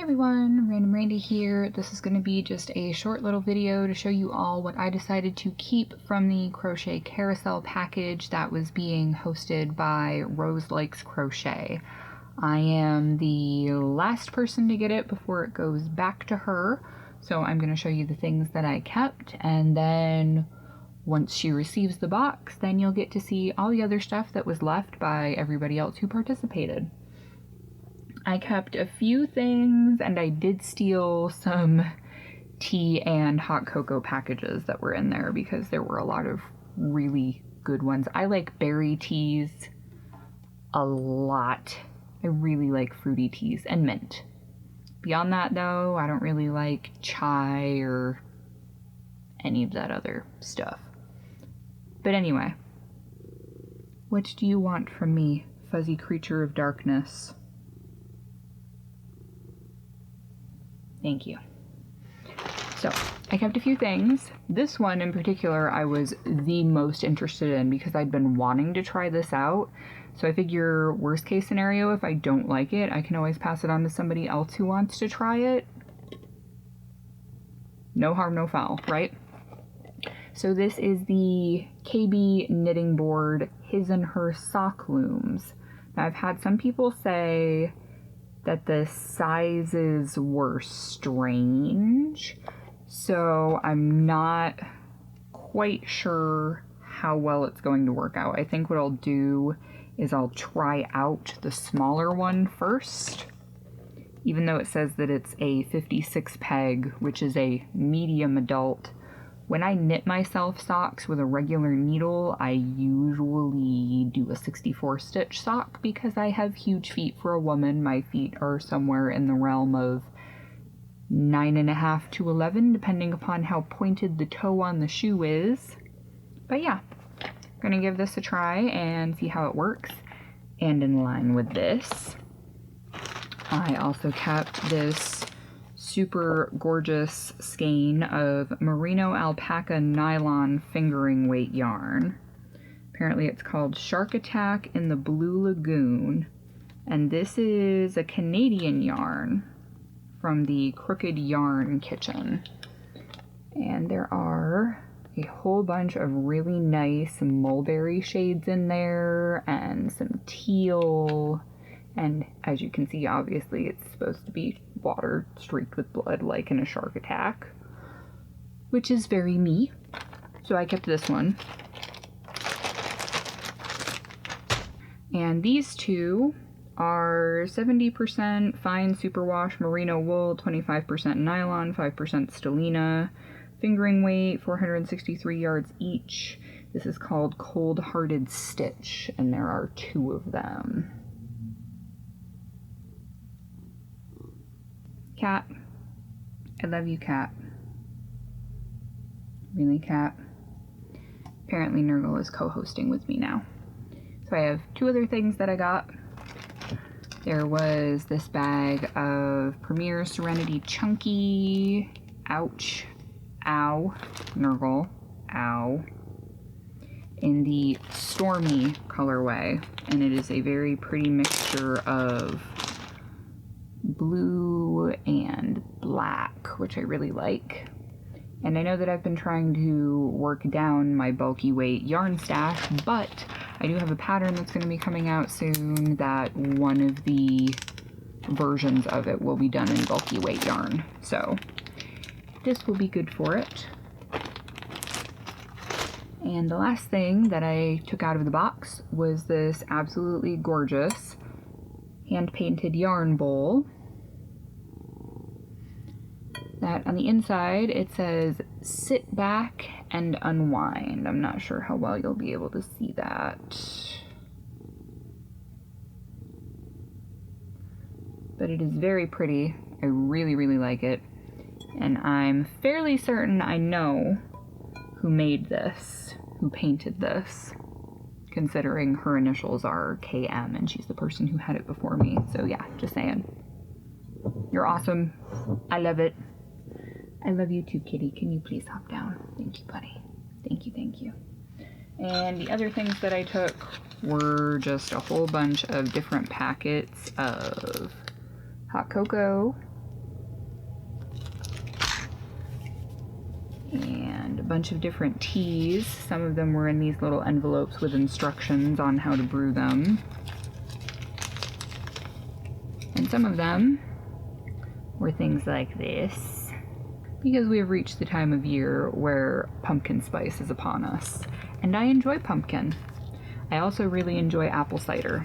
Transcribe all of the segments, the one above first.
Hey everyone, Random Randy here. This is going to be just a short little video to show you all what I decided to keep from the Crochet Carousel package that was being hosted by Rose Likes Crochet. I am the last person to get it before it goes back to her, so I'm going to show you the things that I kept, and then once she receives the box, then you'll get to see all the other stuff that was left by everybody else who participated. I kept a few things, and I did steal some tea and hot cocoa packages that were in there because there were a lot of really good ones. I like berry teas a lot. I really like fruity teas and mint. Beyond that though, I don't really like chai or any of that other stuff. But anyway, what do you want from me, fuzzy creature of darkness? Thank you. So, I kept a few things. This one in particular I was the most interested in because I'd been wanting to try this out. So I figure worst case scenario, if I don't like it, I can always pass it on to somebody else who wants to try it. No harm, no foul, right? So this is the KB knitting board His and Her sock looms. Now I've had some people say that the sizes were strange, so I'm not quite sure how well it's going to work out. I think what I'll do is I'll try out the smaller one first, even though it says that it's a 56 peg, which is a medium adult. When I knit myself socks with a regular needle, I usually do a 64 stitch sock because I have huge feet for a woman. My feet are somewhere in the realm of 9.5 to 11, depending upon how pointed the toe on the shoe is. But yeah, I'm gonna give this a try and see how it works. And in line with this, I also kept this super gorgeous skein of merino alpaca nylon fingering weight yarn. Apparently it's called Shark Attack in the Blue Lagoon, and this is a Canadian yarn from the Crooked Yarn Kitchen. And there are a whole bunch of really nice mulberry shades in there and some teal. And as you can see, obviously it's supposed to be water streaked with blood like in a shark attack, which is very me. So I kept this one. And these two are 70% fine superwash merino wool, 25% nylon, 5% stellina, fingering weight, 463 yards each. This is called Cold Hearted Stitch, and there are 2 of them. Cat. I love you, Cat. Really, Cat? Apparently Nurgle is co-hosting with me now. So I have 2 other things that I got. There was this bag of Premier Serenity Chunky. Ouch. Ow. Nurgle. Ow. In the Stormy colorway. And it is a very pretty mixture of blue and black, which I really like. And I know that I've been trying to work down my bulky weight yarn stash, but I do have a pattern that's going to be coming out soon that one of the versions of it will be done in bulky weight yarn. So this will be good for it. And the last thing that I took out of the box was this absolutely gorgeous hand-painted yarn bowl that on the inside it says sit back and unwind. I'm not sure how well you'll be able to see that, but it is very pretty. I really like it, and I'm fairly certain I know who made this, who painted this, considering her initials are KM and she's the person who had it before me. So yeah, just saying. You're awesome. I love it. I love you too, kitty. Can you please hop down? Thank you, buddy. Thank you. And the other things that I took were just a whole bunch of different packets of hot cocoa, bunch of different teas. Some of them were in these little envelopes with instructions on how to brew them. And some of them were things like this, because we have reached the time of year where pumpkin spice is upon us. And I enjoy pumpkin. I also really enjoy apple cider,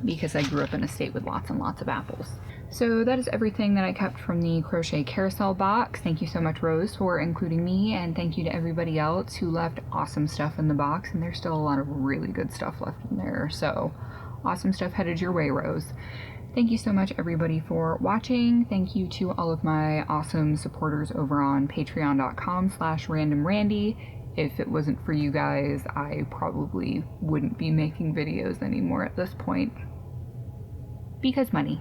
because I grew up in a state with lots and lots of apples. So that is everything that I kept from the Crochet Carousel box. Thank you so much, Rose, for including me, and thank you to everybody else who left awesome stuff in the box, and there's still a lot of really good stuff left in there, so awesome stuff headed your way, Rose. Thank you so much, everybody, for watching. Thank you to all of my awesome supporters over on patreon.com/randomrandy. If it wasn't for you guys, I probably wouldn't be making videos anymore at this point, because money.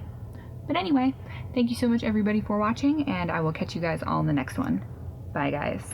But anyway, thank you so much, everybody, for watching, and I will catch you guys all in the next one. Bye, guys.